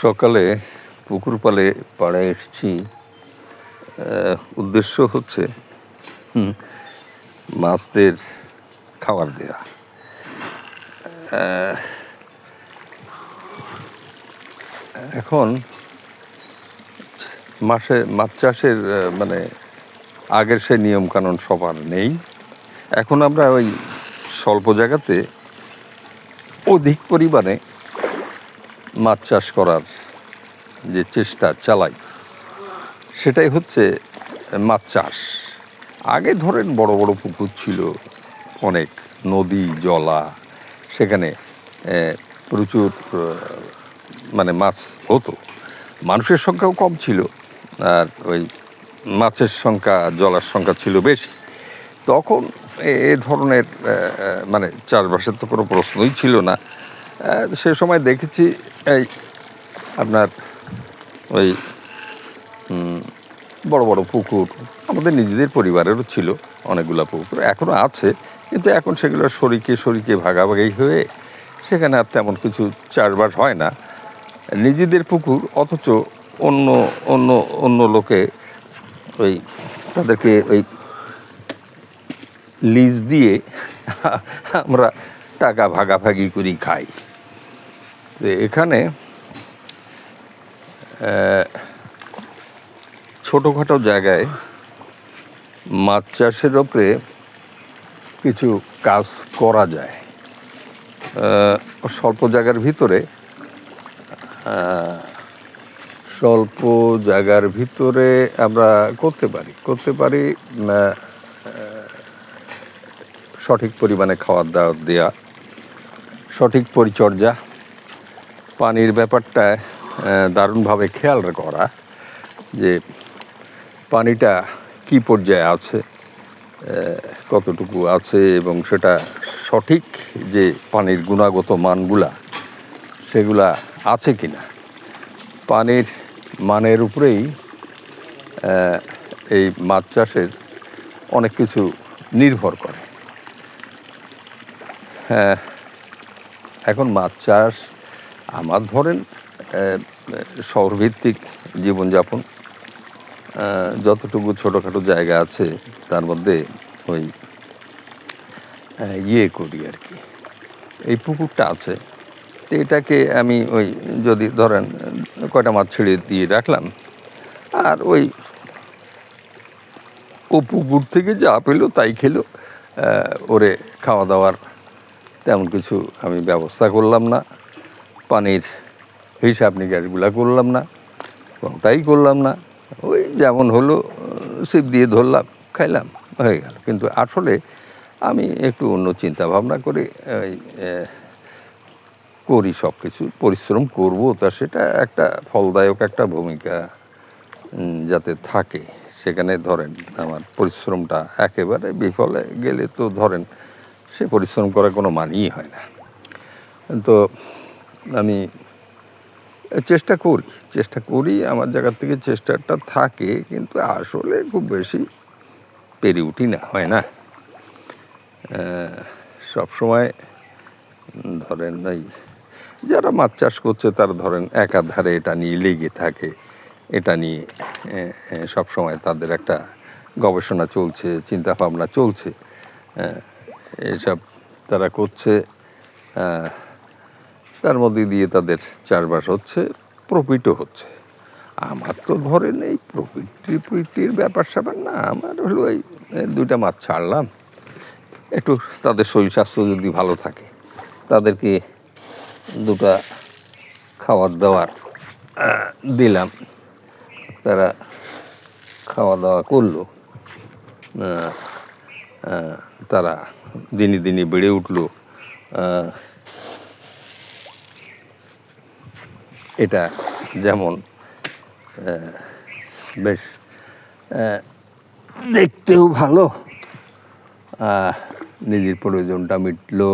সকালে পুকুর পাড়ে এসেছি। উদ্দেশ্য হচ্ছে মাছদের খাবার দেওয়া। এখন মাছ চাষের মানে আগের সে নিয়মকানুন সবার নেই। এখন আমরা ওই স্বল্প জায়গাতে অধিক পরিমাণে মাছ চাষ করার যে চেষ্টা চালাই, সেটাই হচ্ছে মাছ চাষ। আগে ধরেন বড় বড় পুকুর ছিল, অনেক নদী জলা, সেখানে প্রচুর মানে মাছ হতো। মানুষের সংখ্যাও কম ছিল, আর ওই মাছের সংখ্যা, জলার সংখ্যা ছিল বেশি। তখন এ ধরনের মানে চাষবাসের তো কোনো প্রশ্নই ছিল না। সে সময় দেখেছি এই আপনার ওই বড় বড় পুকুর আমাদের নিজেদের পরিবারেরও ছিল, অনেকগুলো পুকুর এখনও আছে, কিন্তু এখন সেগুলো শরিকে ভাগাভাগি হয়ে সেখানে আর তেমন কিছু চাষবাস হয় না। নিজেদের পুকুর, অথচ অন্য অন্য অন্য লোকে ওই তাদেরকে ওই লিজ দিয়ে আমরা টাকা ভাগাভাগি করি খাই। তো এখানে ছোটোখাটো জায়গায় মাছ চাষের ওপরে কিছু কাজ করা যায়। স্বল্প জায়গার ভিতরে আমরা করতে পারি সঠিক পরিমাণে খাবার দাবার দেওয়া, সঠিক পরিচর্যা, পানির ব্যাপারটা দারুণভাবে খেয়াল করা যে পানিটা কি পর্যায়ে আছে, কতটুকু আছে, এবং সেটা সঠিক যে পানির গুণাগত মানগুলা সেগুলা আছে কি না। পানির মানের উপরেই এই মাছ চাষের অনেক কিছু নির্ভর করে। এখন মাছ চাষ আমার ধরেন শহরভিত্তিক জীবনযাপন, যতটুকু ছোটোখাটো জায়গা আছে তার মধ্যে ওই করি আর কি। এই পুকুরটা আছে, তো এটাকে আমি ওই যদি ধরেন কয়টা মাছ ছেড়ে দিয়ে রাখলাম, আর ওই ও পুকুর থেকে যা পেলো তাই খেলো। ওরে খাওয়া দাওয়ার তেমন কিছু আমি ব্যবস্থা করলাম না, পানির হিসাব নিকাশগুলা করলাম না, কোনটাই করলাম না। ওই যেমন হলো ছিপ দিয়ে ধরলাম, খাইলাম, হয়ে গেল। কিন্তু আসলে আমি একটু অন্য চিন্তা ভাবনা করে করি সব কিছু, পরিশ্রম করবো, তা সেটা একটা ফলদায়ক একটা ভূমিকা যাতে থাকে। সেখানে ধরেন আমার পরিশ্রমটা একেবারে বিফলে গেলে তো ধরেন সে পরিশ্রম করার কোনো মানেই হয় না। তো আমি চেষ্টা করি আমার জায়গা থেকে, চেষ্টাটা থাকে, কিন্তু আসলে খুব বেশি পেরে উঠি না, হয় না। সবসময় ধরেন ওই যারা মাছ চাষ করছে তারা ধরেন একাধারে এটা নিয়ে লেগে থাকে, এটা নিয়ে সবসময় তাদের একটা গবেষণা চলছে, চিন্তা ভাবনা চলছে, এসব তারা করছে। তার মধ্যে দিয়ে তাদের চাষবাস হচ্ছে, প্রফিটও হচ্ছে। আমার তো ধরেন এই প্রফিটির ব্যাপার স্যাপার না, আমার হলো এই দুইটা মাছ ছাড়লাম, একটু তাদের শরীর স্বাস্থ্য যদি ভালো থাকে, তাদেরকে দুটা খাবার দাবার দিলাম, তারা খাওয়া দাওয়া করলো, তারা দিনে দিনে বেড়ে উঠলো। এটা যেমন বেশ দেখতেও ভালো, নিজের প্রয়োজনটা মিটলো,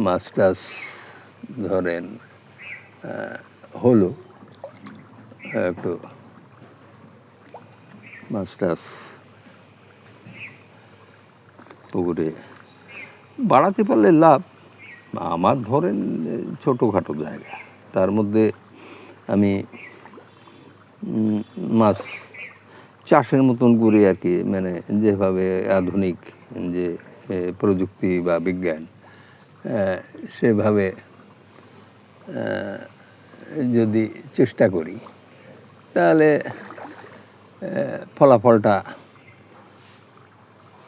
মাছ টাছ ধরেন হলো, একটু মাছ টাছ পুকুরে বাড়াতে পারলে লাভ, আমার ধরেন ছোটোখাটো জায়গা, তার মধ্যে আমি মাছ চাষের মতন করি আর কি, মানে যেভাবে আধুনিক যে প্রযুক্তি বা বিজ্ঞান, সেভাবে যদি চেষ্টা করি তাহলে ফলাফলটা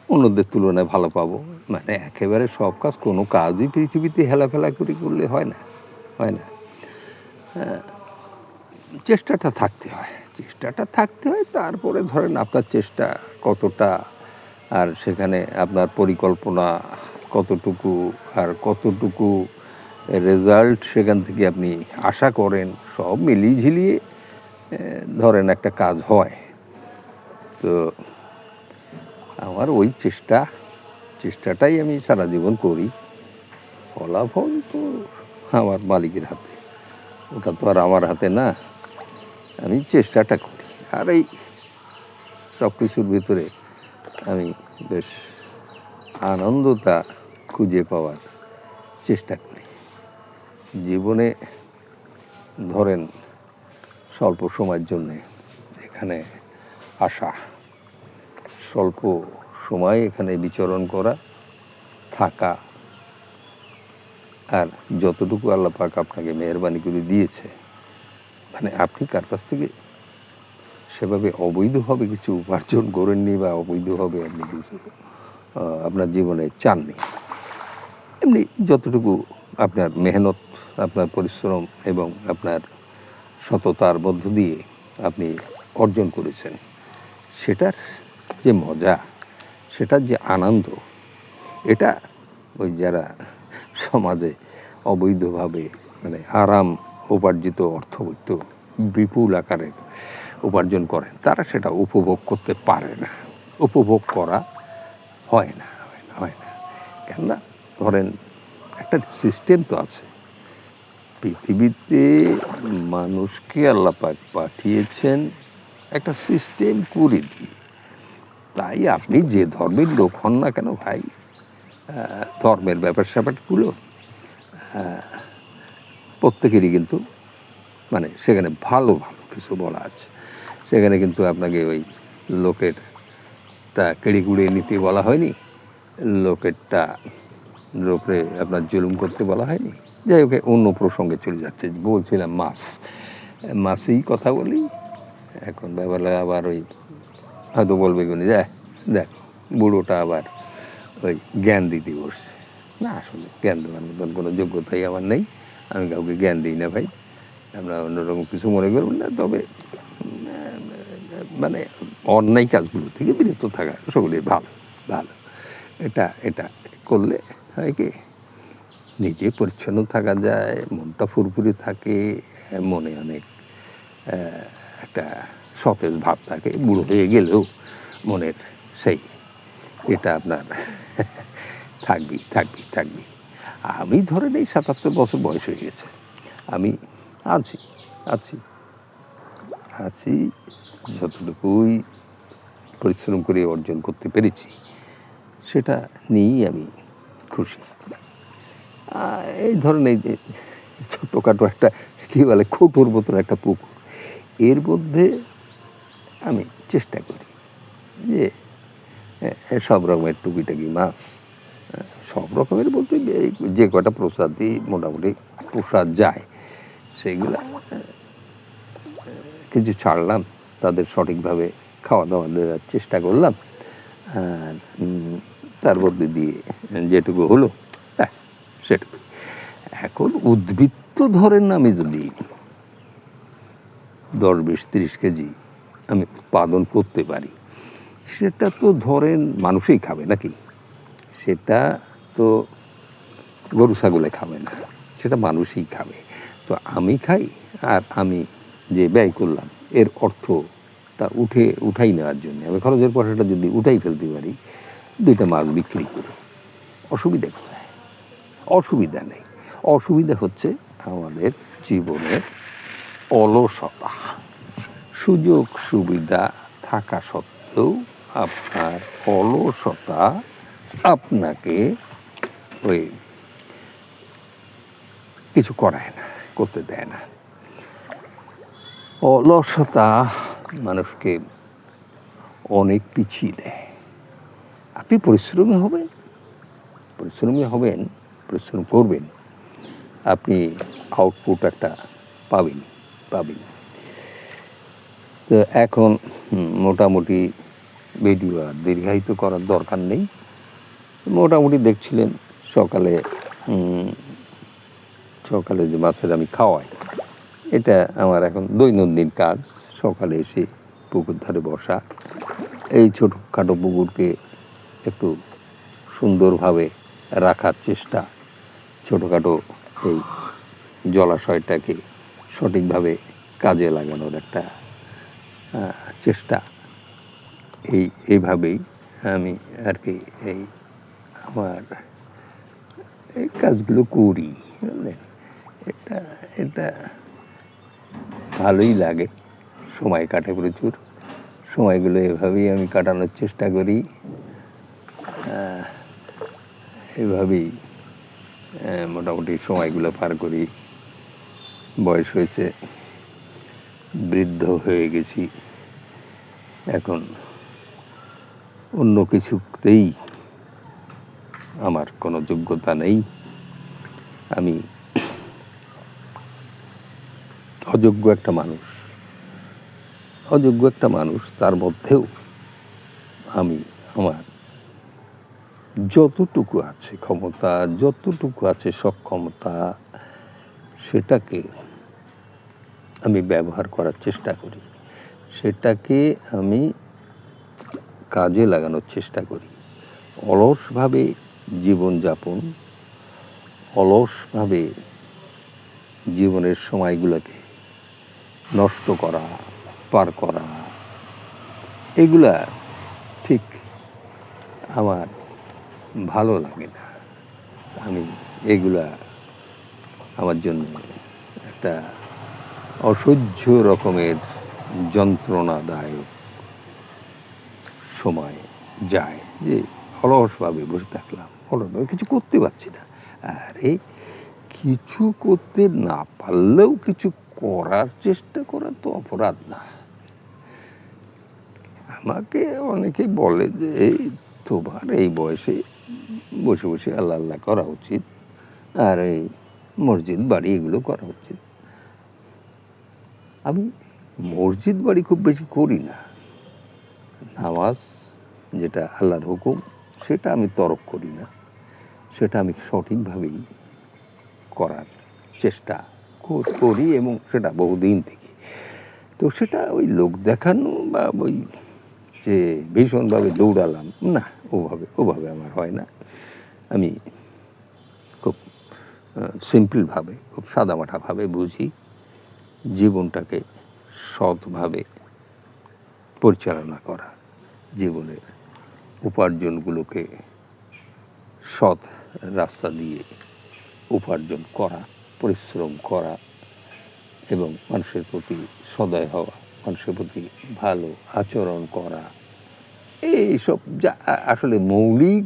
অন্যদের তুলনায় ভালো পাবো। মানে একেবারে সব কাজ, কোনো কাজই পৃথিবীতে হেলাফেলা করে করলে হয় না, হয় না। চেষ্টাটা থাকতে হয়, চেষ্টাটা থাকতে হয়। তারপরে ধরেন আপনার চেষ্টা কতটা, আর সেখানে আপনার পরিকল্পনা কতটুকু, আর কতটুকু রেজাল্ট সেখান থেকে আপনি আশা করেন, সব মিলিয়ে ঝিলিয়ে ধরেন একটা কাজ হয়। তো আমার ওই চেষ্টাটাই আমি সারা জীবন করি। ফলাফল তো আমার মালিকের হাতে, ওটা তো আর আমার হাতে না। আমি চেষ্টাটা করি, আর এই সব কিছুর ভিতরে আমি বেশ আনন্দটা খুঁজে পাওয়ার চেষ্টা করি। জীবনে ধরেন স্বল্প সময়ের জন্যে এখানে আসা, স্বল্প সময় এখানে বিচরণ করা, থাকা, আর যতটুকু আল্লাহ পাক আপনাকে মেহেরবানি করে দিয়েছে, মানে আপনি কার কাছ থেকে সেভাবে অবৈধভাবে কিছু উপার্জন করেননি বা অবৈধভাবে আপনি কিছু আপনার জীবনে চাননি। এমনি যতটুকু আপনার মেহনত, আপনার পরিশ্রম এবং আপনার সততার মধ্য দিয়ে আপনি অর্জন করেছেন, সেটার যে মজা, সেটার যে আনন্দ, এটা ওই যারা সমাজে অবৈধভাবে মানে আরাম উপার্জিত অর্থবৈধ বিপুল আকারে উপার্জন করেন, তারা সেটা উপভোগ করতে পারে না, উপভোগ করা হয় না, হয় না। কেননা ধরেন একটা সিস্টেম তো আছে পৃথিবীতে, মানুষকে আল্লাহ পাক পাঠিয়েছেন একটা সিস্টেম করে দিয়ে। তাই আপনি যে ধর্মের লোক হন না কেন ভাই, ধর্মের ব্যাপার স্যাপারগুলো প্রত্যেকেরই কিন্তু মানে সেখানে ভালো ভালো কিছু বলা আছে। সেখানে কিন্তু আপনাকে ওই লোকেরটা কেড়ে কুড়িয়ে নিতে বলা হয়নি, লোকেরটা লোকে আপনার জুলুম করতে বলা হয়নি। যাই হোক, অন্য প্রসঙ্গে চলে যাচ্ছে। বলছিলাম মাছেই কথা বলি এখন। ব্যাপারটা আবার ওই হয়তো বলবে কোনি যে দেখ বুড়োটা আবার ওই জ্ঞান দিতে বসছে। না, আসলে জ্ঞান দেওয়ার মতন কোনো যোগ্যতাই আমার নেই, আমি কাউকে জ্ঞান দিই না ভাই, আমরা অন্যরকম কিছু মনে করব না। তবে মানে অন্যায় কাজগুলো থেকে বিরত থাকা সকলের ভালো ভালো। এটা এটা করলে হয় কি, নিজে পরিচ্ছন্ন থাকা যায়, মনটা ফুরফুরে থাকে, মনে অনেক একটা সতেজ ভাব থাকে। বুড়ো হয়ে গেলেও মনের সেই এটা আপনার থাকবি। আমি ধরেন এই ৭৭ বছর বয়স হয়ে গেছে, আমি আছি আছি আছি যতটুকুই পরিশ্রম করে অর্জন করতে পেরেছি সেটা নিয়েই আমি খুশি। এই ধরেন এই যে ছোটোখাটো একটা কী বলে খোঁটোর মতন একটা পুকুর, এর মধ্যে আমি চেষ্টা করি যে সব রকমের টুকিটাকি মাছ, সব রকমের বলতে যে কটা প্রসাদই মোটামুটি পোষা যায় সেইগুলা কিছু ছাড়লাম, তাদের সঠিকভাবে খাওয়া দাওয়া দেওয়ার চেষ্টা করলাম, আর তার মধ্যে দিয়ে যেটুকু হলো সেটুকু। এখন উদ্বৃত্ত ধরেন আমি যদি 10, 20, 30 কেজি আমি উৎপাদন করতে পারি, সেটা তো ধরেন মানুষই খাবে নাকি, সেটা তো গরু ছাগলে খাবে না, সেটা মানুষই খাবে। তো আমি খাই, আর আমি যে ব্যয় করলাম এর অর্থটা উঠাই নেওয়ার জন্য আমি খরচের পয়সাটা যদি উঠাই ফেলতে পারি 2টা মাছ বিক্রি করে, অসুবিধা কোথায়? অসুবিধা নেই। অসুবিধা হচ্ছে আমাদের জীবনের অলসতা। সুযোগ সুবিধা থাকা সত্ত্বেও আপনার অলসতা আপনাকে ওই কিছু করায় না, করতে দেয় না। অলসতা মানুষকে অনেক পিছিয়ে দেয়। আপনি পরিশ্রমী হবেন, পরিশ্রম করবেন, আপনি আউটপুট একটা পাবেন। তো এখন মোটামুটি ভিডিও আর দীর্ঘায়িত করার দরকার নেই। মোটামুটি দেখছিলেন সকালে যে মাছের আমি খাওয়াই, এটা আমার এখন দৈনন্দিন কাজ। সকালে এসে পুকুর ধারে বসা, এই ছোটোখাটো পুকুরকে একটু সুন্দরভাবে রাখার চেষ্টা, ছোটোখাটো এই জলাশয়টাকে সঠিকভাবে কাজে লাগানোর একটা চেষ্টা, এইভাবেই আমি আর কি আমার এই কাজগুলো করি। বুঝলেন, এটা ভালোই লাগে, সময় কাটে প্রচুর। সময়গুলো এভাবেই আমি কাটানোর চেষ্টা করি, এভাবেই মোটামুটি সময়গুলো পার করি। বয়স হয়েছে, বৃদ্ধ হয়ে গেছি, এখন অন্য কিছুতেই আমার কোনো যোগ্যতা নেই। আমি অযোগ্য একটা মানুষ। তার মধ্যেও আমি আমার যতটুকু আছে ক্ষমতা, যতটুকু আছে সক্ষমতা, সেটাকে আমি ব্যবহার করার চেষ্টা করি, সেটাকে আমি কাজে লাগানোর চেষ্টা করি। অলসভাবে জীবনযাপন, অলসভাবে জীবনের সময়গুলোকে নষ্ট করা, পার করা, এগুলা ঠিক আমার ভালো লাগে না। আমি এগুলা আমার জন্য একটা অসহ্য রকমের যন্ত্রণাদায়ক সময় যায়, যে অলসভাবে বসে থাকলাম, অলসভাবে কিছু করতে পারছি না। আরে কিছু করতে না পারলেও কিছু করার চেষ্টা করা তো অপরাধ না। আমাকে অনেকে বলে যে তোমার এই বয়সে বসে বসে আল্লাহ আল্লাহ করা উচিত, আর এই মসজিদ বাড়ি এগুলো করা উচিত। আমি মসজিদ বাড়ি খুব বেশি করি না। নামাজ যেটা আল্লাহর হুকুম, সেটা আমি তরক করি না, সেটা আমি সঠিকভাবেই করার চেষ্টা করি, এবং সেটা বহুদিন থেকে। তো সেটা ওই লোক দেখানো বা ওই যে ভীষণভাবে দৌড়ালাম, না, ওভাবে আমার হয় না। আমি খুব সিম্পলভাবে, খুব সাদামাটাভাবে বুঝি, জীবনটাকে সৎভাবে পরিচালনা করা, জীবনের উপার্জনগুলোকে সৎ রাস্তা দিয়ে উপার্জন করা, পরিশ্রম করা, এবং মানুষের প্রতি সদয় হওয়া, মানুষের প্রতি ভালো আচরণ করা, এইসব যা আসলে মৌলিক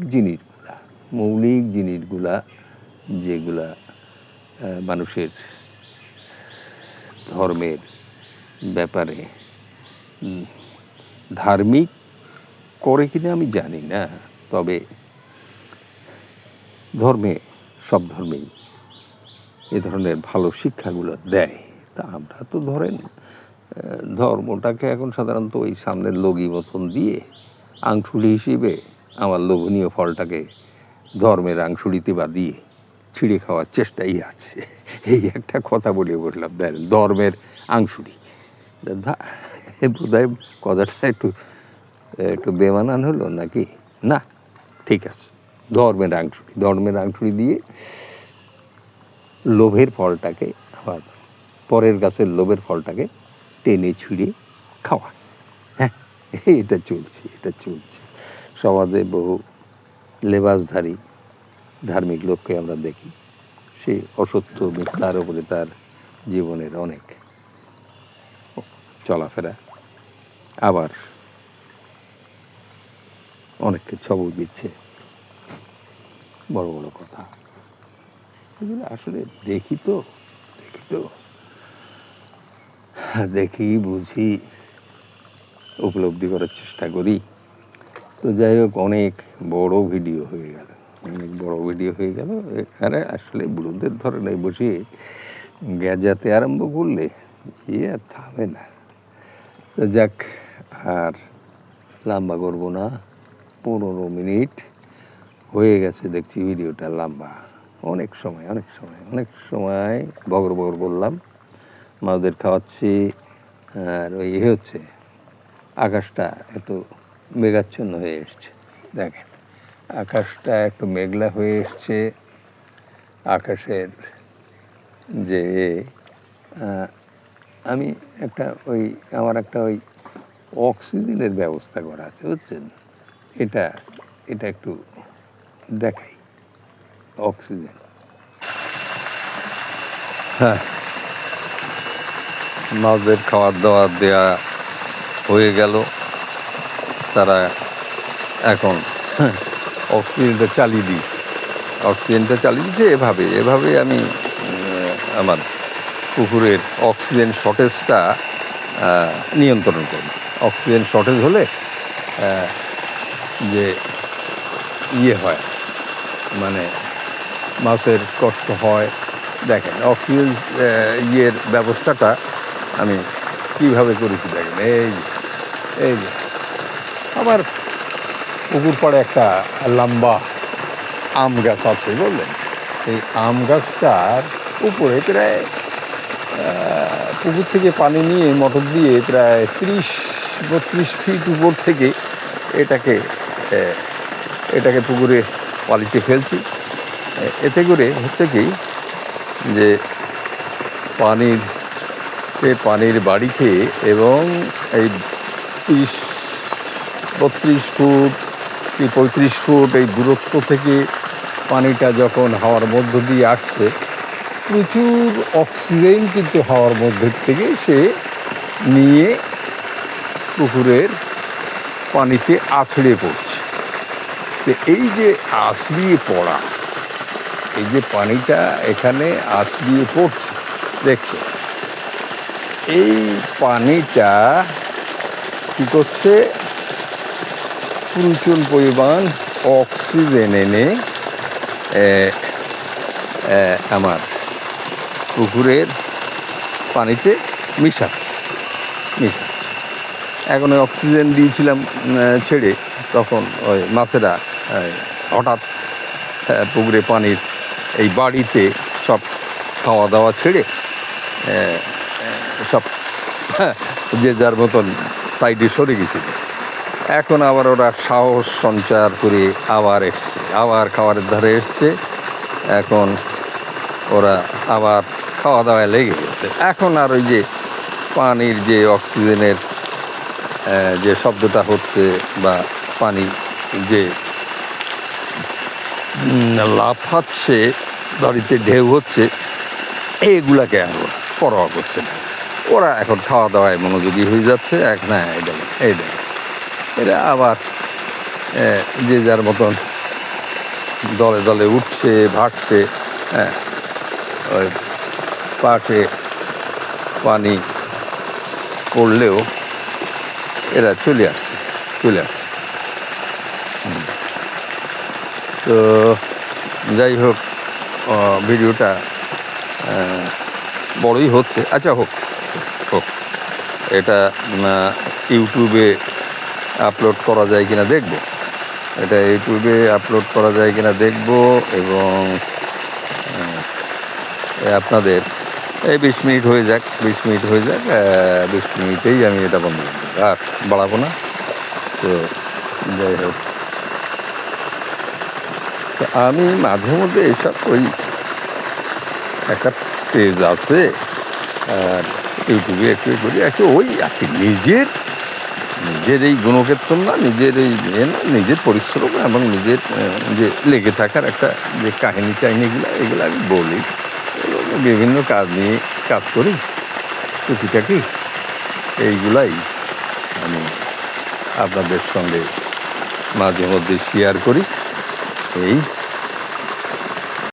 জিনিসগুলা যেগুলা মানুষের ধর্মের ব্যাপারে ধার্মিক করে কিনা আমি জানি না, তবে সব ধর্মেই এ ধরনের ভালো শিক্ষাগুলো দেয়। তা আমরা তো ধরেন ধর্মটাকে এখন সাধারণত ওই সামনের লগি মতন দিয়ে আংশুলি হিসেবে আমার লোভনীয় ফলটাকে ধর্মের আংশুলিতে বা দিয়ে ছিঁড়ে খাওয়ার চেষ্টাই আছে। এই একটা কথা বলে বললাম, দেন ধর্মের আংশুলি, বোধহয় কথাটা একটু বেমানান হলো নাকি? না, ঠিক আছে, ধর্মের আংশুলি দিয়ে লোভের ফলটাকে, আবার পরের গাছের লোভের ফলটাকে টেনে ছিঁড়ে খাওয়া। হ্যাঁ, এটা চলছে সমাজে। বহু লেবাসধারী ধার্মিক লোককে আমরা দেখি, সে অসত্য মিথ্যার উপরে তার জীবনের অনেক চলাফেরা, আবার অনেককে ছবল দিচ্ছে, বড় বড় কথা। এগুলো আসলে দেখি তো দেখি বুঝি উপলব্ধি করার চেষ্টা করি। তো যাই হোক, অনেক বড় ভিডিও হয়ে গেল, এখানে আসলে বুড়োদের ধরনের বসে গ্যাজাতে আরম্ভ করলে আর থামে না। তো যাক, আর লম্বা করবো না, 15 মিনিট হয়ে গেছে দেখছি ভিডিওটা লম্বা। অনেক সময় বগর বললাম, মাদের খাওয়াচ্ছি। আর ওই হচ্ছে আকাশটা একটু মেঘাচ্ছন্ন হয়ে এসছে, দেখেন আকাশটা একটু মেঘলা হয়ে এসছে। আকাশের যে আমি আমার একটা অক্সিজেনের ব্যবস্থা করা আছে, বুঝছেন? এটা একটু দেখাই। অক্সিজেন, হ্যাঁ, মাছদের খাওয়ার দাওয়ার দেয়া হয়ে গেল। তারা এখন অক্সিজেনটা চালিয়ে দিয়েছে। এভাবে আমি আমার পুকুরের অক্সিজেন শর্টেজটা নিয়ন্ত্রণ করি। অক্সিজেন শর্টেজ হলে যে হয়, মানে মাছের কষ্ট হয়। দেখেন অক্সিজেন ব্যবস্থাটা আমি কীভাবে করেছি দেখেন। এই যে আমার পুকুর পাড়ে একটা লম্বা আম গাছ আছে, বললেন। এই আম গাছটার উপরে প্রায় পুকুর থেকে পানি নিয়ে মোটর দিয়ে প্রায় 30-32 ফিট উপর থেকে এটাকে পুকুরে পালিতে ফেলছি। এতে করে হচ্ছে কি, যে পানির বাড়ি খেয়ে এবং এই 30-32 ফুট কি 35 ফুট এই দূরত্ব থেকে পানিটা যখন হাওয়ার মধ্য দিয়ে আসছে, প্রচুর অক্সিজেন কিন্তু হাওয়ার মধ্যে থেকে সে নিয়ে পুকুরের পানিতে আছড়ে পড়ছে। তো এই যে আছড়িয়ে পড়া, এই যে পানিটা এখানে আছড়িয়ে পড়ছে, দেখছো, এই পানিটা কি করছে, প্রচুর পরিমাণ অক্সিজেন এনে আমার পুকুরের পানিতে মিশাচ্ছে। এখন ওই অক্সিজেন দিয়েছিলাম ছেড়ে, তখন ওই মাছেরা হঠাৎ পুকুরে পানির এই বাড়িতে সব খাওয়া দাওয়া ছেড়ে সব যে যার মতন সাইডে সরে গেছিল। এখন আবার ওরা সাহস সঞ্চার করে আবার খাবারের ধারে এসছে। এখন ওরা আবার খাওয়া দাওয়ায় লেগে গেছে। এখন আর ওই যে পানির যে অক্সিজেনের যে শব্দটা হচ্ছে, বা পানি যে লাফাচ্ছে, বাড়িতে ঢেউ হচ্ছে, এইগুলাকে এখন পরোয়া করছে না। ওরা এখন খাওয়া দাওয়ায় মনোযোগী হয়ে যাচ্ছে। এরা আবার যে যার মতন দলে দলে উঠছে, ভাসছে। ওই পাশে পানি পড়লেও এরা চলে আসছে। তো যাই হোক, ভিডিওটা বড়ই হচ্ছে। আচ্ছা, হোক, এটা ইউটিউবে আপলোড করা যায় কিনা দেখব। এবং আপনাদের এই 20 মিনিট হয়ে যাক। 20 মিনিটেই আমি এটা বন্ধ করে দেবো, আর বাড়াবো না। তো যাই হোক, তো আমি মাঝে মধ্যে এইসব একটা পেজ আছে, আর ইউটিউবে একটু করি, নিজের এই গুণক্ষেত্র না, নিজের পরিশ্রম এবং নিজের যে লেগে থাকার একটা যে কাহিনীগুলো, এগুলো আমি বলি। বিভিন্ন কাজ করি, টুকিটাকি এইগুলাই আমি আপনাদের সঙ্গে মাঝে মধ্যে শেয়ার করি। এই